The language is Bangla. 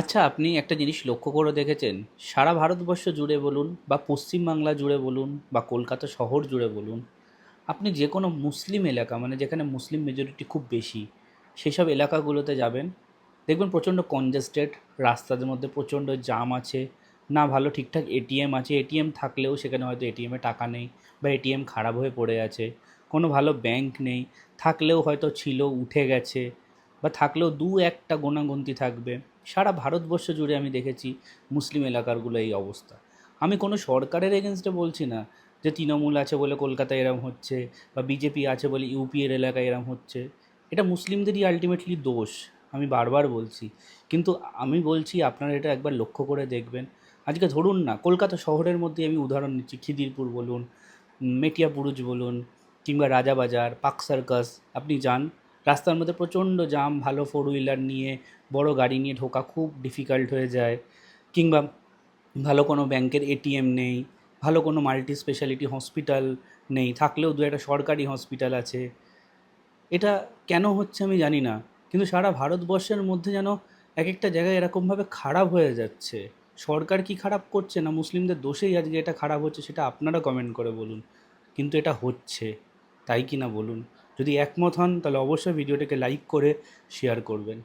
আচ্ছা, আপনি একটা জিনিস লক্ষ্য করে দেখেছেন? সারা ভারতবর্ষ জুড়ে বলুন বা পশ্চিম বাংলা জুড়ে বলুন বা কলকাতা শহর জুড়ে বলুন, আপনি যে কোনো মুসলিম এলাকা মানে যেখানে মুসলিম মেজরিটি খুব বেশি, সেসব এলাকাগুলোতে যাবেন, দেখবেন প্রচণ্ড কনজেস্টেড, রাস্তার মধ্যে প্রচণ্ড জাম আছে, না ভালো ঠিকঠাক এটিএম আছে, এটিএম থাকলেও সেখানে হয়তো এটিএমে টাকা নেই বা এটিএম খারাপ হয়ে পড়ে আছে, কোনো ভালো ব্যাংক নেই, থাকলেও হয়তো ছিল উঠে গেছে, বা থাকলেও দু একটা গোনাগুনতি থাকবে। সারা ভারতবর্ষ জুড়ে আমি দেখেছি মুসলিম এলাকারগুলো এই অবস্থা। আমি কোনো সরকারের এগেনস্টে বলছি না যে তৃণমূল আছে বলে কলকাতায় এরম হচ্ছে বা বিজেপি আছে বলে ইউপি এর এলাকায় এরম হচ্ছে। এটা মুসলিমদেরই আলটিমেটলি দোষ, আমি বারবার বলছি। কিন্তু আমি বলছি আপনারা এটা একবার লক্ষ্য করে দেখবেন। আজকে ধরুন না, কলকাতা শহরের মধ্যে আমি উদাহরণ নিচ্ছি, খিদিরপুর বলুন, মেটিয়াবুরুজ বলুন, কিংবা রাজাবাজার, পার্ক সার্কাস, আপনি যান, রাস্তার মধ্যে প্রচণ্ড জাম, ভালো ফোর হুইলার নিয়ে, বড় গাড়ি নিয়ে ঢোকা খুব ডিফিকাল্ট হয়ে যায়। কিংবা ভালো কোনো ব্যাংকের এটিএম নেই, ভালো কোনো মাল্টি স্পেশালিটি হসপিটাল নেই, থাকলেও দু একটা সরকারি হসপিটাল আছে। এটা কেন হচ্ছে আমি জানি না, কিন্তু সারা ভারতবর্ষের মধ্যে যেন এক একটা জায়গায় এরকমভাবে খারাপ হয়ে যাচ্ছে। সরকার কি খারাপ করছে না মুসলিমদের দোষেই আজকে এটা খারাপ হচ্ছে, সেটা আপনারা কমেন্ট করে বলুন। কিন্তু এটা হচ্ছে, তাই কি না বলুন? যদি একমত হন তাহলে অবশ্যই ভিডিওটাকে লাইক করে শেয়ার করবেন।